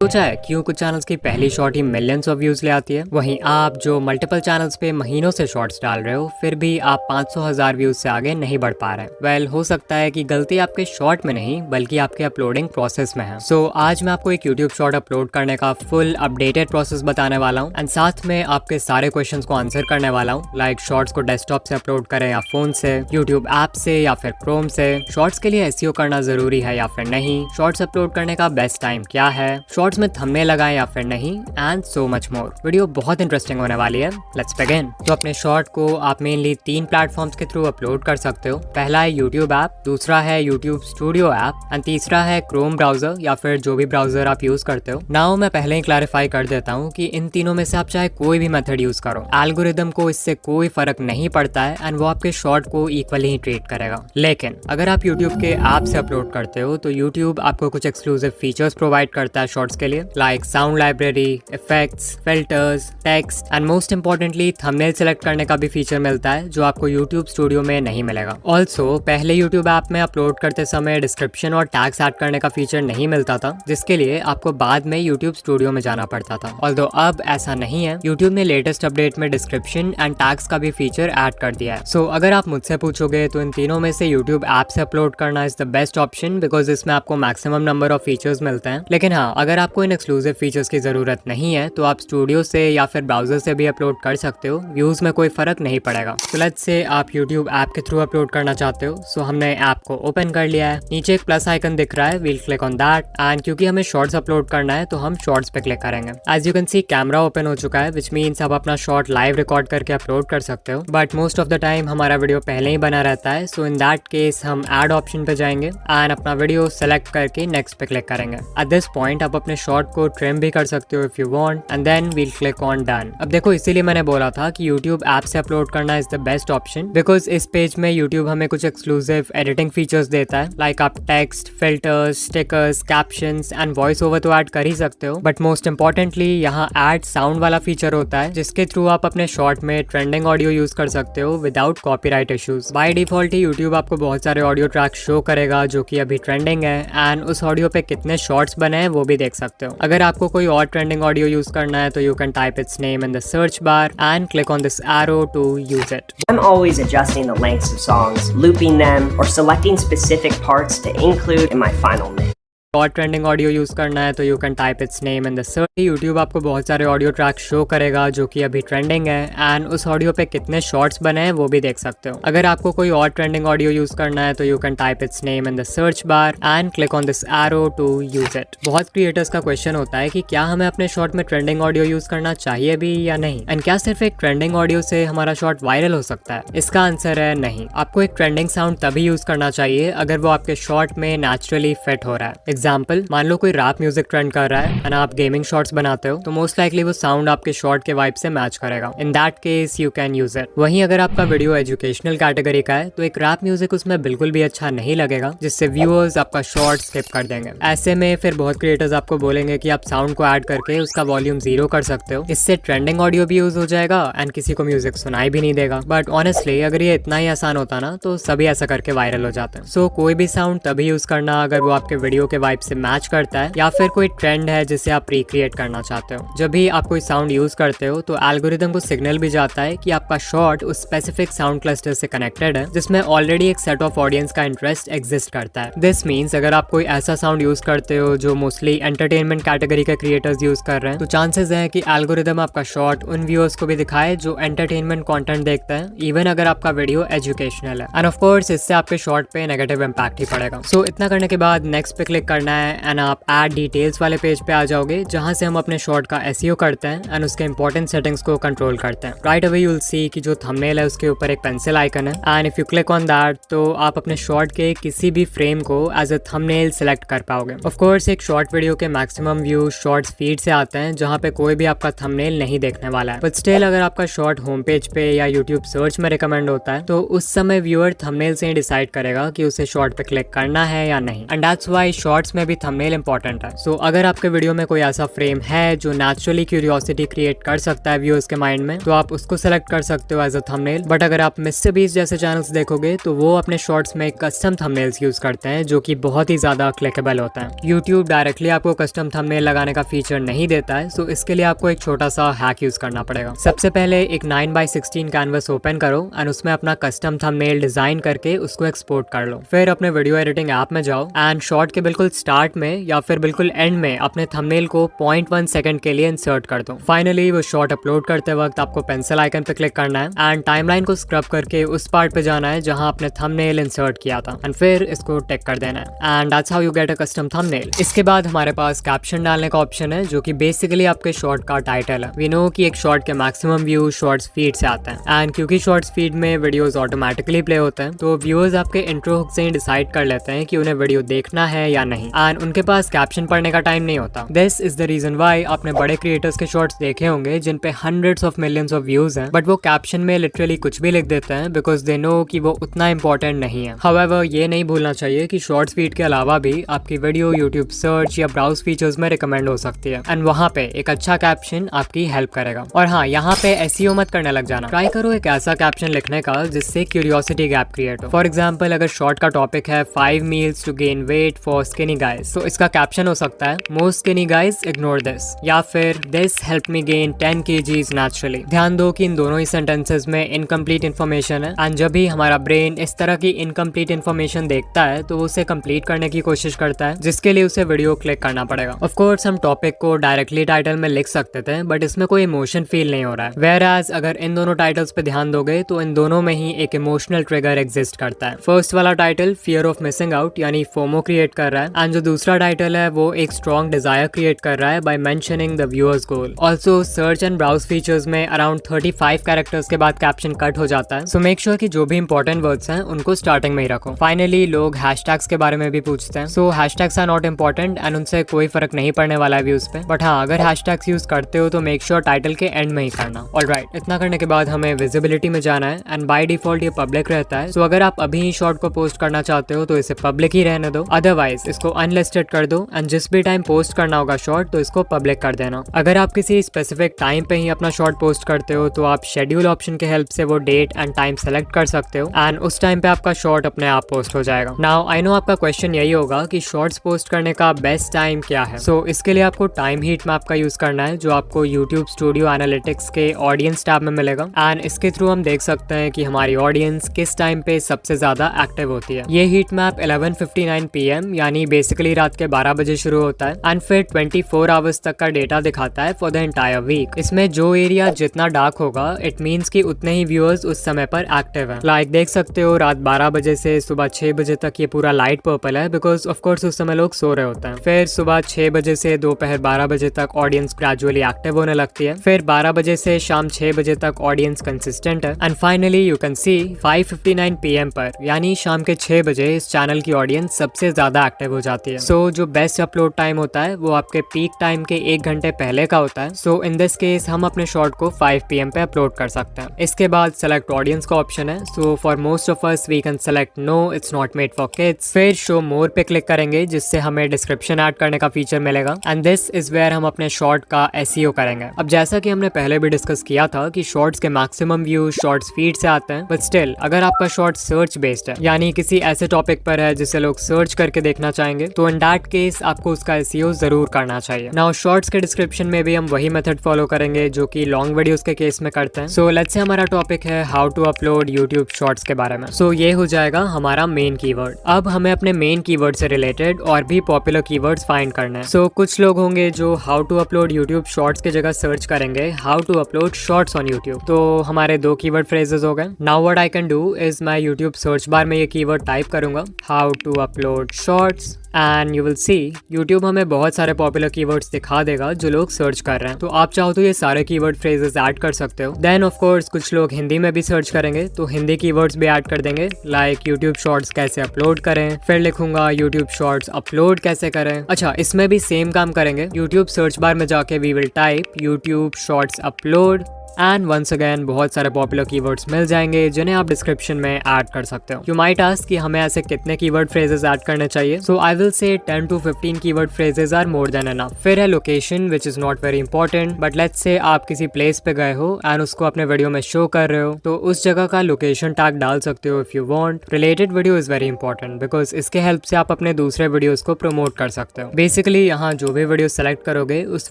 सोचा है क्यों कुछ चैनल्स की पहली shot he millions of views ले आती है, वहीं आप जो मल्टीपल चैनल्स पे महीनों से शॉर्ट्स डाल रहे हो फिर भी आप 500,000 व्यूज से आगे नहीं बढ़ पा रहे हैं। वेल, हो सकता है कि गलती आपके शॉर्ट में नहीं बल्कि आपके अपलोडिंग प्रोसेस में है। सो आज मैं आपको एक यूट्यूब शॉर्ट अपलोड करने का फुल अपडेटेड प्रोसेस बताने वाला हूँ एंड साथ में आपके सारे क्वेश्चंस को आंसर करने वाला हूँ। लाइक शॉर्ट्स को डेस्कटॉप से अपलोड करें या फोन से, यूट्यूब ऐप से या फिर क्रोम से, शॉर्ट्स के लिए एसईओ करना जरूरी है या फिर नहीं, शॉर्ट्स अपलोड करने का बेस्ट टाइम क्या है, शॉर्ट्स में थंबनेल लगाएं या फिर नहीं, and so much more. Video बहुत इंटरेस्टिंग होने वाली है। Let's begin. तो अपने शॉर्ट को आप मेनली 3 प्लेटफॉर्म्स के थ्रू अपलोड कर सकते हो। पहला है यूट्यूब ऐप, दूसरा है यूट्यूब स्टूडियो ऐप एंड तीसरा है क्रोम ब्राउजर या फिर जो भी ब्राउजर आप यूज करते हो। नाउ मैं पहले ही क्लैरिफाई कर देता हूँ कि इन तीनों में से आप चाहे कोई भी मेथड यूज करो, एल्गोरिदम को इससे कोई फर्क नहीं पड़ता है एंड वो आपके शॉर्ट को इक्वली ही ट्रीट करेगा। लेकिन अगर आप यूट्यूब के ऐप से अपलोड करते हो तो यूट्यूब आपको कुछ एक्सक्लूसिव फीचर्स प्रोवाइड करता है शॉर्ट्स के लिए, like sound library, effects, filters, text and most importantly thumbnail select करने का भी फीचर मिलता है जो आपको यूट्यूब स्टूडियो में नहीं मिलेगा। ऑल्सो पहले यूट्यूब ऐप में अपलोड करते समय डिस्क्रिप्शन और टैग्स ऐड करने का फीचर नहीं मिलता था, जिसके लिए आपको बाद में यूट्यूब स्टूडियो में जाना पड़ता था। ऑल्दो अब ऐसा नहीं है, यूट्यूब ने लेटेस्ट अपडेट में डिस्क्रिप्शन एंड टैग्स का भी फीचर ऐड कर दिया है। सो अगर आप मुझसे पूछोगे तो इन तीनों में से यूट्यूब ऐप से अपलोड करना is the best option because इसमें आपको मैक्सिमम नंबर ऑफ फीचर्स मिलते हैं। लेकिन हाँ, अगर आपको इन एक्सक्लूसिव फीचर्स की जरूरत नहीं है तो आप स्टूडियो से या फिर ब्राउजर से भी अपलोड कर सकते हो, व्यूज में कोई फर्क नहीं पड़ेगा। तो लेट्स से आप यूट्यूब ऐप के थ्रू अपलोड करना चाहते हो। सो हमने ऐप को ओपन कर लिया है, नीचे एक प्लस आइकन दिख रहा है, we'll click on that and क्योंकि हमें शॉर्ट्स अपलोड करना है तो हम शॉर्ट्स पे क्लिक करेंगे। As you can see camera open हो चुका है, विच मीन्स आप अपना शॉर्ट लाइव रिकॉर्ड करके अपलोड कर सकते हो, but most of the time हमारा वीडियो पहले ही बना रहता है। सो इन दैट केस हम ऐड ऑप्शन पे जाएंगे एंड अपना वीडियो सेलेक्ट करके नेक्स्ट पे क्लिक करेंगे। एट दिस पॉइंट आप अपने शॉर्ट को ट्रिम भी कर सकते हो if you want and then we'll click on done. अब देखो, इसीलिए मैंने बोला था कि यूट्यूब ऐप से अपलोड करना is the best option because इस पेज में यूट्यूब हमें कुछ एक्सक्लूसिव एडिटिंग फीचर्स देता है, लाइक आप text, filters, stickers, captions and voice over तो ऐड कर ही सकते हो, बट मोस्ट इंपॉर्टेंटली यहाँ ऐड साउंड वाला फीचर होता है जिसके थ्रू आप अपने शॉर्ट में ट्रेंडिंग ऑडियो यूज कर सकते हो without copyright issues. By default he YouTube आपको बहुत सारे ऑडियो ट्रैक शो करेगा जो कि अभी ट्रेंडिंग है एंड उस ऑडियो पे कितने शॉर्ट्स बने हैं वो भी देख सकते हो। अगर आपको कोई और ट्रेंडिंग ऑडियो यूज करना है तो you can type its name in the search bar and click on this arrow to use it. I'm always adjusting the lengths of songs, looping them, or selecting specific parts to include in my final mix. और trending audio use करना है तो you can type its name in the search. YouTube आपको बहुत सारे audio track show करेगा जो कि अभी ट्रेंडिंग है एंड उस ऑडियो पे कितने शॉर्ट्स बने हैं वो भी देख सकते हो। अगर आपको कोई और ट्रेंडिंग ऑडियो यूज करना है तो you can type its name in the search bar and click on this arrow to use it. बहुत क्रिएटर्स का क्वेश्चन होता है कि क्या हमें अपने शॉर्ट में ट्रेंडिंग ऑडियो यूज करना चाहिए भी या नहीं, एंड क्या सिर्फ एक ट्रेंडिंग ऑडियो से हमारा शॉर्ट वायरल हो सकता है। इसका आंसर है नहीं। आपको एक ट्रेंडिंग साउंड तभी यूज करना चाहिए अगर वो आपके शॉर्ट में नेचुरली फिट हो रहा है। एग्जाम्पल, मान लो कोई रैप म्यूजिक ट्रेंड कर रहा है एंड आप गेमिंग शॉर्ट्स बनाते हो तो मोस्ट लाइकली वो साउंड आपके शॉर्ट के वाइब से मैच करेगा। इन that case you can use it. वहीं अगर आपका वीडियो एजुकेशनल कैटेगरी का है तो एक रैप म्यूजिक उसमें बिल्कुल भी अच्छा नहीं लगेगा, जिससे व्यूअर्स आपका शॉर्ट स्किप कर देंगे। ऐसे में फिर बहुत क्रिएटर्स आपको बोलेंगे कि आप साउंड को ऐड करके उसका वॉल्यूम 0 कर सकते हो, इससे ट्रेंडिंग ऑडियो भी यूज हो जाएगा एंड किसी को म्यूजिक सुनाई भी नहीं देगा। बट ऑनेस्टली अगर ये इतना ही आसान होता ना तो सभी ऐसा करके वायरल हो जाते हैं। सो कोई भी साउंड तभी यूज करना अगर वो आपके वीडियो के वाइब से मैच करता है या फिर कोई ट्रेंड है जिसे आप रिक्रिएट करना चाहते हो। जब भी आप कोई साउंड यूज करते हो तो एल्गोरिदम को सिग्नल भी जाता है कि आपका शॉर्ट उस स्पेसिफिक साउंड क्लस्टर से कनेक्टेड है जिसमें ऑलरेडी एक सेट ऑफ ऑडियंस का इंटरेस्ट एग्जिस्ट करता है। दिस मीन्स अगर आप कोई ऐसा साउंड यूज करते हो जो मोस्टली एंटरटेनमेंट कैटेगरी के क्रिएटर्स यूज कर रहे हैं तो चांसेस है कि एल्गोरिदम आपका शॉर्ट उन व्यूअर्स को भी दिखाए जो एंटरटेनमेंट कंटेंट देखते हैं, इवन अगर आपका वीडियो एजुकेशनल है। एंड ऑफ कोर्स इससे आपके शॉर्ट पे नेगेटिव इंपैक्ट ही पड़ेगा। सो इतना करने के बाद नेक्स्ट पे क्लिक करना है एंड आप ऐड डिटेल्स वाले पेज पे आ जाओगे जहां से हम अपने शॉर्ट का एसईओ करते हैं एंड उसके इंपॉर्टेंट सेटिंग्स को कंट्रोल करते हैं। राइट अवे यू विल सी कि जो थंबनेल है उसके ऊपर एक पेंसिल आइकन है and if you click on that तो आप अपने शॉर्ट के किसी भी फ्रेम को एज अ थंबनेल सिलेक्ट कर पाओगे। ऑफ कोर्स एक शॉर्ट वीडियो के मैक्सिमम व्यू शॉर्ट्स फीड से आते हैं जहां पे कोई भी आपका थंबनेल नहीं देखने वाला है, बट स्टिल अगर आपका शॉर्ट होम पेज पे या यूट्यूब सर्च में रिकमेंड होता है तो उस समय व्यूअर थंबनेल से ही डिसाइड करेगा कि उसे शॉर्ट पे क्लिक करना है या नहीं। And that's why shorts shorts में भी थंबनेल इंपॉर्टेंट है। सो अगर आपके वीडियो में कोई ऐसा फ्रेम है जो नेचुरली क्यूरियोसिटी क्रिएट कर सकता है व्यूअर्स के माइंड में, तो आप उसको सेलेक्ट कर सकते हो एज अ थंबनेल। बट अगर आप मिस्टर बीस्ट जैसे चैनल्स देखोगे तो वो अपने शॉर्ट्स में कस्टम थंबनेल्स यूज करते हैं जो कि बहुत ही ज्यादा क्लिकेबल होता है। यूट्यूब डायरेक्टली आपको कस्टम थंबनेल लगाने का फीचर नहीं देता है, सो इसके लिए आपको एक छोटा सा हैक यूज करना पड़ेगा। सबसे पहले एक 9x16 कैनवस ओपन करो एंड उसमें अपना कस्टम थंबनेल डिजाइन करके उसको एक्सपोर्ट कर लो। फिर अपने वीडियो एडिटिंग ऐप में जाओ एंड शॉर्ट के बिल्कुल स्टार्ट में या फिर बिल्कुल एंड में अपने थंबनेल को 0.1 सेकंड के लिए इंसर्ट कर दो। फाइनली वो शॉर्ट अपलोड करते वक्त आपको पेंसिल आइकन पे क्लिक करना है एंड टाइमलाइन को स्क्रब करके उस पार्ट पे जाना है जहां आपने थंबनेल इंसर्ट किया था एंड फिर इसको टिक कर देना है and that's how you get a custom thumbnail. इसके बाद हमारे पास कैप्शन डालने का ऑप्शन है जो कि बेसिकली आपके शॉर्ट का टाइटल है। वी नो कि एक शॉर्ट के मैक्सिमम व्यू शॉर्ट्स फीड से आते हैं एंड क्योंकि शॉर्ट्स फीड में वीडियोस ऑटोमेटिकली प्ले होते हैं तो व्यूअर्स आपके इंट्रो हुक से ही डिसाइड कर लेते हैं कि उन्हें वीडियो देखना है या नहीं एंड उनके पास कैप्शन पढ़ने का टाइम नहीं होता। This is the reason why आपने बड़े क्रिएटर्स के शॉर्ट्स देखे होंगे जिन पे hundreds of millions of views हैं बट वो कैप्शन में लिटरली कुछ भी लिख देते हैं बिकॉज दे नो कि वो उतना इंपॉर्टेंट नहीं है। हाउएवर ये नहीं भूलना चाहिए कि शॉर्ट्स फीड के अलावा भी आपकी वीडियो यूट्यूब सर्च या ब्राउज फीचर्स में रिकमेंड हो सकती है एंड वहाँ पे एक अच्छा कैप्शन आपकी हेल्प करेगा। और हाँ, यहाँ पे एसईओ मत करने लग जाना। ट्राई करो एक ऐसा कैप्शन लिखने का जिससे क्यूरियोसिटी गैप क्रिएट हो। फॉर एग्जाम्पल अगर शॉर्ट का टॉपिक है 5 meals to gain weight for skinny guys, तो इसका कैप्शन हो सकता है most skinny guys ignore this या फिर this help me gain 10 kgs naturally. ध्यान दो कि इन दोनों ही सेंटेंसेस में इनकम्प्लीट इन्फॉर्मेशन है एंड जब भी हमारा ब्रेन इस तरह की इनकम्प्लीट इन्फॉर्मेशन देखता है तो वो उसे कंप्लीट करने की कोशिश करता है जिसके लिए उसे वीडियो क्लिक करना पड़ेगा। ऑफ कोर्स हम टॉपिक को डायरेक्टली टाइटल में लिख सकते थे बट इसमें कोई इमोशन फील नहीं हो रहा है। वेयर एज अगर इन दोनों टाइटल्स पे ध्यान दोगे तो इन दोनों में ही एक इमोशनल ट्रिगर एग्जिस्ट करता है। फर्स्ट वाला title fear of missing out यानी फोमो क्रिएट कर रहा है एंड जो दूसरा टाइटल है वो एक स्ट्रॉन्ग डिजायर क्रिएट कर रहा है by mentioning the viewers goal. Also search and browse features में अराउंड 35 कैरेक्टर्स के बाद कैप्शन कट हो जाता है, सो मेक श्योर कि जो भी इंपॉर्टेंट वर्ड्स हैं उनको स्टार्टिंग में ही रखो। फाइनली लोग हैशटैग्स के बारे में भी पूछते हैं, so hashtags are not important and उनसे कोई फर्क नहीं पड़ने वाला है व्यूज पे। बट हाँ, अगर हैशटैग्स यूज करते हो तो मेक श्योर टाइटल के एंड में ही करना। ऑलराइट, इतना करने के बाद हमें विजिबिलिटी में जाना है एंड बाय डिफॉल्ट ये पब्लिक रहता है, सो अगर आप अभी ही शॉर्ट को पोस्ट करना चाहते हो तो इसे पब्लिक ही रहने दो, अदरवाइज इसको अनलिस्टेड कर दो एंड जिस भी टाइम पोस्ट करना होगा शॉर्ट तो इसको पब्लिक कर देना। अगर आप किसी स्पेसिफिक टाइम पे ही अपना शॉर्ट पोस्ट करते हो तो आप शेड्यूल ऑप्शन के हेल्प से वो डेट एंड टाइम सेलेक्ट कर सकते हो एंड उस टाइम पे आपका शॉर्ट अपने आप पोस्ट हो जाएगा। नाउ आई नो आपका क्वेश्चन यही होगा कि शॉर्ट्स पोस्ट करने का बेस्ट टाइम क्या है। सो इसके लिए आपको टाइम हीट मैप का यूज करना है जो आपको YouTube स्टूडियो एनालिटिक्स के ऑडियंस टैब में मिलेगा एंड इसके थ्रू हम देख सकते हैं कि हमारी ऑडियंस किस टाइम पे सबसे ज्यादा एक्टिव होती है। ये हीट मैप 11:59 PM यानी बेसिकली रात के 12 बजे शुरू होता है एंड फिर 24 आवर्स तक का डेटा दिखाता है फॉर द एंटायर वीक। इसमें जो एरिया जितना डार्क होगा इट मीन्स कि उतने ही व्यूअर्स उस समय पर एक्टिव है। लाइक देख सकते हो रात 12 बजे से सुबह 6 बजे तक ये पूरा लाइट पर्पल है बिकॉज ऑफ कोर्स उस समय लोग सो रहे होते हैं। फिर सुबह 6 बजे से दोपहर 12 बजे तक ऑडियंस ग्रेजुअली एक्टिव होने लगती है। फिर 12 बजे से शाम 6 बजे तक ऑडियंस कंसिस्टेंट है and finally you can C 5:59 PM पर यानी शाम के 6 बजे इस चैनल की ऑडियंस सबसे ज्यादा एक्टिव हो जाती है। सो जो बेस्ट अपलोड टाइम होता है वो आपके पीक टाइम के 1 घंटे पहले का होता है। सो इन दिस केस हम अपने शॉर्ट को 5 PM पे अपलोड कर सकते हैं। इसके बाद सेलेक्ट ऑडियंस का ऑप्शन है। So for most of us we can select no it's not made for kids. फिर शो मोर पे क्लिक करेंगे जिससे हमें डिस्क्रिप्शन ऐड करने का फीचर मिलेगा एंड दिस इज वेयर हम अपने शॉर्ट का एसईओ करेंगे। अब जैसा कि हमने पहले भी डिस्कस किया था कि शॉर्ट्स के मैक्सिमम व्यू शॉर्ट्स फीड से आते हैं, बट स्टिल अगर आपका शॉर्ट सर्च बेस्ड है यानी किसी ऐसे टॉपिक पर है जिसे लोग सर्च करके देखना चाहेंगे तो इन दैट केस आपको उसका एसईओ जरूर करना चाहिए। नाउ शॉर्ट्स के डिस्क्रिप्शन में भी हम वही मेथड फॉलो करेंगे जो कि लॉन्ग वीडियोस के केस में करते हैं। सो लेट्स से हमारा टॉपिक है how to upload YouTube shorts के बारे में। सो ये हो जाएगा हमारा मेन कीवर्ड। अब हमें अपने मेन कीवर्ड से रिलेटेड और भी पॉपुलर कीवर्ड्स फाइंड करने हैं। सो कुछ लोग होंगे जो how to upload YouTube shorts की जगह सर्च करेंगे how to upload shorts on YouTube. तो हमारे 2 कीवर्ड फ्रेजेस हो गए। Now what I can do is मैं यूट्यूब सर्च बार में ये कीवर्ड टाइप करूंगा how to upload shorts and you will see YouTube हमें बहुत सारे पॉपुलर कीवर्ड्स दिखा देगा जो लोग सर्च कर रहे हैं। तो आप चाहो तो ये सारे कीवर्ड फ्रेजेस ऐड कर सकते हो। देन ऑफ कोर्स कुछ लोग हिंदी में भी सर्च करेंगे तो हिंदी कीवर्ड्स भी ऐड कर देंगे लाइक यूट्यूब शॉर्ट्स कैसे अपलोड करें। फिर लिखूंगा यूट्यूब शॉर्ट्स अपलोड कैसे करें। अच्छा, इसमें भी सेम काम करेंगे। यूट्यूब सर्च बार में जाके we will type YouTube shorts upload and once again बहुत सारे पॉपुलर कीवर्ड्स मिल जाएंगे जिन्हें आप डिस्क्रिप्शन में ऐड कर सकते हो। यू माइट आस्क कि हमें ऐसे कितने कीवर्ड फ्रेजेस ऐड करने चाहिए। सो I will say 10 to 15 keyword phrases are more than enough. फिर है location which is not very important, but let's say आप किसी प्लेस पे गए हो एंड उसको अपने वीडियो में शो कर रहे हो तो उस जगह का लोकेशन टैग डाल सकते हो if you want. Related video is very important because इसके हेल्प से आप अपने दूसरे वीडियोस को प्रमोट कर सकते हो। बेसिकली यहाँ जो भी वीडियो सेलेक्ट करोगे उस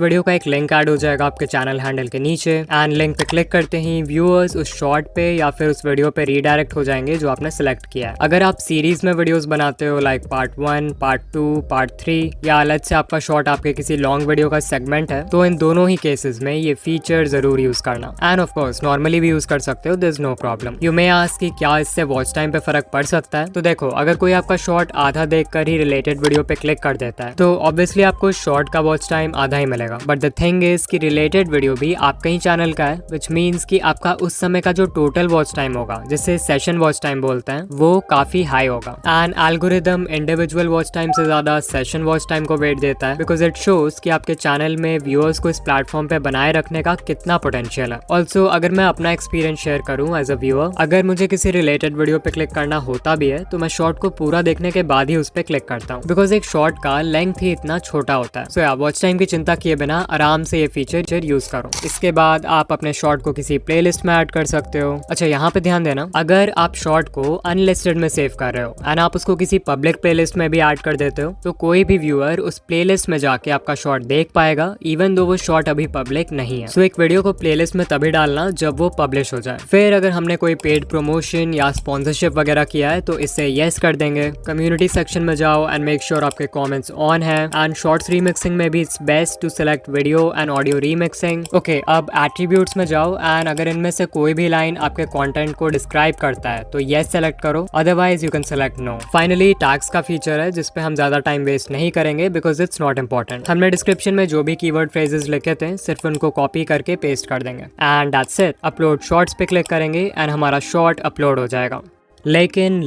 वीडियो का एक लिंक ऐड हो जाएगा आपके चैनल हैंडल के नीचे एंड लिंक पे क्लिक करते ही व्यूअर्स उस शॉर्ट पे या फिर उस वीडियो पे रीडायरेक्ट हो जाएंगे जो आपने सेलेक्ट किया है। अगर आप सीरीज में वीडियोस बनाते हो लाइक पार्ट 1, पार्ट 2, पार्ट 3 या अलग से आपका शॉर्ट आपके किसी लॉन्ग वीडियो का सेगमेंट है तो इन दोनों ही केसेस में ये फीचर जरूर यूज करना। एंड ऑफ कोर्स नॉर्मली भी यूज कर सकते हो, there is no problem. You may ask कि क्या इससे वॉच टाइम पे फर्क पड़ सकता है। तो देखो, अगर कोई आपका शॉर्ट आधा देखकर ही रिलेटेड वीडियो पे क्लिक कर देता है तो ऑब्वियसली आपको शॉर्ट का वॉच टाइम आधा ही मिलेगा। बट द थिंग इज कि रिलेटेड वीडियो भी आपका ही चैनल का है, विच मीन्स कि आपका उस समय का जो टोटल वॉच टाइम होगा, जिसे सेशन वॉच टाइम बोलते हैं, वो काफी हाई होगा। And algorithm individual watch time से ज्यादा सेशन वॉच टाइम को वेट देता है बिकॉज इट शोज कि आपके चैनल में व्यूअर्स को इस प्लेटफॉर्म पे बनाए रखने का कितना पोटेंशियल है। ऑल्सो अगर मैं अपना एक्सपीरियंस शेयर करूं एज अ व्यूअर, अगर मुझे किसी रिलेटेड वीडियो पे क्लिक करना होता भी है तो मैं शॉर्ट को पूरा देखने के बाद ही उस पे क्लिक करता हूँ बिकॉज एक शॉर्ट का लेंथ ही इतना छोटा होता है। सो या वॉच टाइम की चिंता किए बिना आराम से ये फीचर यूज करो। इसके बाद आप अपने शॉर्ट को किसी प्लेलिस्ट में ऐड कर सकते हो। अच्छा, यहाँ पे ध्यान देना, अगर आप शॉर्ट को अनलिस्टेड में सेव कर रहे हो एंड आप उसको किसी पब्लिक प्लेलिस्ट में भी ऐड कर देते हो तो कोई भी व्यूअर उस प्लेलिस्ट में जाके आपका शॉर्ट देख पाएगा इवन दो वो शॉर्ट अभी पब्लिक नहीं है। सो एक वीडियो को प्लेलिस्ट में तभी डालना जब वो पब्लिश हो जाए। फिर अगर हमने कोई पेड प्रमोशन या स्पॉन्सरशिप वगैरह किया है तो इससे यस कर देंगे। कम्युनिटी सेक्शन में जाओ एंड मेक श्योर आपके कमेंट्स ऑन है। एंड शॉर्ट्स रीमिक्सिंग में भी it's best to select video and audio remixing. Okay, अब एट्रीब्यूट्स में जाओ एंड अगर इनमें से कोई भी लाइन आपके कंटेंट को डिस्क्राइब करता है तो यस सेलेक्ट करो, otherwise you can select no. Finally tags का फीचर है जिसपे हम ज्यादा टाइम वेस्ट नहीं करेंगे बिकॉज इट्स नॉट इंपॉर्टेंट। हमने डिस्क्रिप्शन में जो भी कीवर्ड फ्रेजेस लिखे थे सिर्फ उनको कॉपी करके पेस्ट कर देंगे and that's it. Upload shorts पे क्लिक करेंगे एंड हमारा शॉर्ट अपलोड हो जाएगा। लेकिन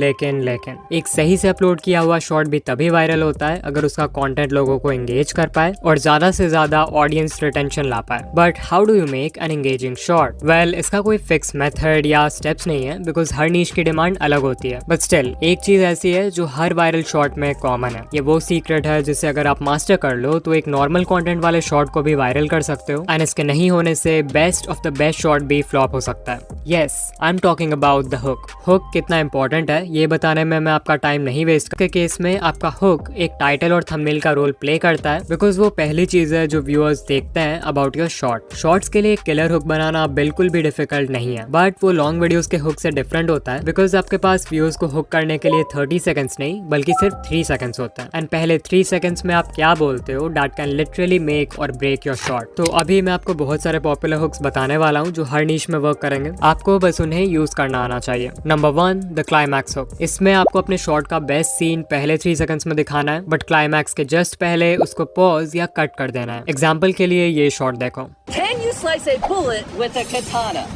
एक सही से अपलोड किया हुआ शॉर्ट भी तभी वायरल होता है अगर उसका कंटेंट लोगों को एंगेज कर पाए और ज्यादा से ज्यादा ऑडियंस रिटेंशन ला पाए। But how do you make an engaging short? Well, इसका कोई फिक्स मेथड या स्टेप्स नहीं है बिकॉज हर नीश की डिमांड अलग होती है। बट स्टिल एक चीज ऐसी है जो हर वायरल शॉर्ट में कॉमन है। ये वो सीक्रेट है जिसे अगर आप मास्टर कर लो तो एक नॉर्मल कॉन्टेंट वाले शॉर्ट को भी वायरल कर सकते हो एंड इसके नहीं होने से best of the best short भी फ्लॉप हो सकता है। Yes, I am talking about the hook. Hook कितना इंपॉर्टेंट है ये बताने में मैं आपका टाइम नहीं वेस्ट के केस में आपका हुक एक टाइटल और थंबनेल का रोल प्ले करता है बिकॉज वो पहली चीज है जो व्यूअर्स देखते हैं अबाउट योर शॉर्ट। शॉर्ट्स के लिए किलर हुक बनाना बिल्कुल भी डिफिकल्ट नहीं है बट वो लॉन्ग वीडियोस के हुक से डिफरेंट होता है बिकॉज आपके पास व्यूअर्स को हुक करने के लिए 30 सेकंड्स नहीं बल्कि सिर्फ 3 सेकंड्स होता है एंड पहले 3 सेकंड्स में आप क्या बोलते हो दैट कैन लिटरली मेक और ब्रेक योर शॉर्ट। तो अभी मैं आपको बहुत सारे पॉपुलर हुक्स बताने वाला हूँ जो हर नीश में वर्क करेंगे। आपको बस उन्हें यूज करना आना चाहिए। Number 1, the climax hook. इसमें आपको अपने शॉर्ट का बेस्ट सीन पहले 3 सेकंड्स में दिखाना है बट क्लाइमैक्स के जस्ट पहले उसको पॉज या कट कर देना है। एग्जाम्पल के लिए ये शॉर्ट देखो। Can you slice a bullet with a katana?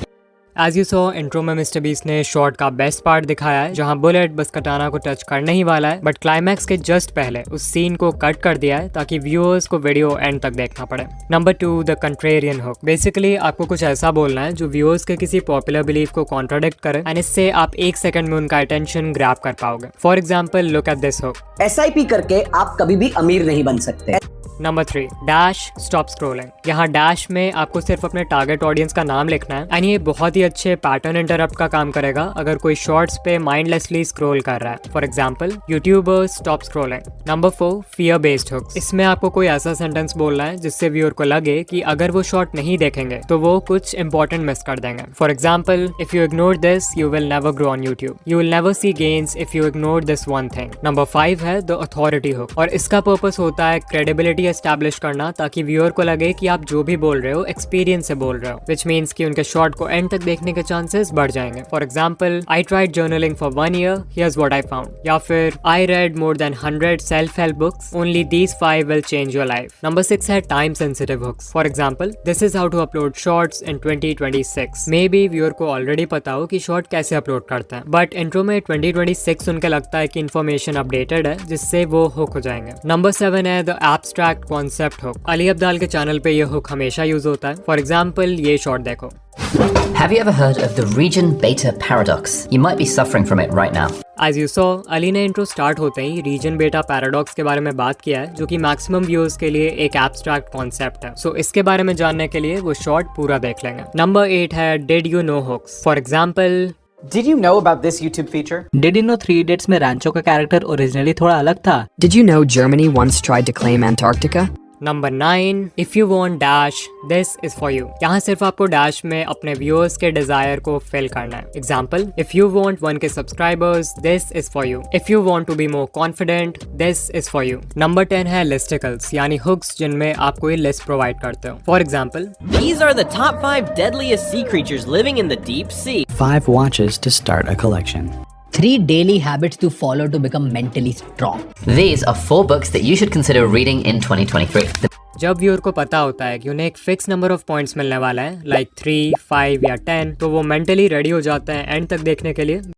As you saw intro में मिस्टर बीस्ट ने शॉर्ट का बेस्ट पार्ट दिखाया है जहां बुलेट बस कटाना को टच करने ही वाला है बट क्लाइमैक्स के जस्ट पहले उस सीन को कट कर दिया है ताकि व्यूअर्स को वीडियो एंड तक देखना पड़े। Number 2, the contrarian hook. Basically आपको कुछ ऐसा बोलना है जो व्यूअर्स के किसी पॉपुलर बिलीफ को कॉन्ट्राडिक्ट करे एंड इससे आप 1 सेकंड में उनका अटेंशन ग्रैब कर पाओगे। For example, look at this hook. SIP करके आप कभी भी अमीर नहीं बन सकते। Number 3, dash stop scrolling. यहाँ डैश में आपको सिर्फ अपने टारगेट ऑडियंस का नाम लिखना है एंड ये बहुत ही अच्छे पैटर्न इंटरप्ट का काम करेगा अगर कोई शॉर्ट्स पे माइंडलेसली स्क्रॉल कर रहा है। For example, YouTubers stop scrolling. Number 4, fear based hooks. इसमें आपको कोई ऐसा सेंटेंस बोलना है जिससे व्यूअर को लगे कि अगर वो शॉर्ट नहीं देखेंगे तो वो कुछ इंपॉर्टेंट मिस कर देंगे। For example, if you ignore this you will never grow on YouTube, you will never see gains if you ignore this one thing. Number 5 है द अथॉरिटी हुक और इसका पर्पस होता है क्रेडिबिलिटी एस्टैब्लिश करना ताकि viewer को लगे कि आप जो भी बोल रहे हो एक्सपीरियंस से बोल रहे हो, विच मीन्स कि उनके शॉर्ट को एंड तक देखने के चांसेस बढ़ जाएंगे। For example, I tried journaling for 1 year, here's what I found, या फिर I read more than 100 self help books, only these 5 will change your life। Number 6 है time sensitive hooks. For example, this is how to upload shorts in 2026। Maybe viewer को already पता हो कि short कैसे upload करता है but intro में 2026 सुन के लगता है कि इन्फॉर्मेशन अपडेटेड है जिससे वो हुक हो जाएंगे। नंबर 7 है the abstract concept hook. Ali Abdal के चैनल पे ये हुक हमेशा यूज होता है। फॉर एग्जाम्पल, ये शॉर्ट देखो। Have you ever heard of the region beta paradox? You might be suffering from it right now. As you saw, Ali ने इंट्रो स्टार्ट होते ही रीजन बेटा पैराडॉक्स के बारे में बात किया है, जो कि मैक्सिमम व्यूअर्स के लिए एक एब्स्ट्रैक्ट कॉन्सेप्ट है। सो इसके बारे में जानने के लिए वो शॉर्ट पूरा देख लेंगे। नंबर 8 है did you know hooks. For example, Did you know about this YouTube feature? Did you know 3 Idiots में रैंचो का कैरेक्टर ओरिजिनली थोड़ा अलग था? Did you know Germany once tried to claim Antarctica? Number 9, if you want dash this is for you. यहाँ सिर्फ आपको dash में अपने व्यूअर्स के डिजायर को फिल करना है। Example, if you want 1K subscribers this is for you. If you want to be more confident this is for you. Number 10 है लिस्टिकल्स, यानी हुक्स जिनमें आप कोई लिस्ट प्रोवाइड करते हो। For example, These are the top 5 deadliest sea creatures living in the deep sea. 5 watches to start a collection. 3 daily habits to follow to become mentally strong. These are 4 books that you should consider reading in 2023. जब viewer को पता होता है कि उन्हें एक fix number of points मिलने वाला है, लाइक 3, 5 या 10, तो वो मेंटली रेडी हो जाते हैं एंड तक देखने के लिए।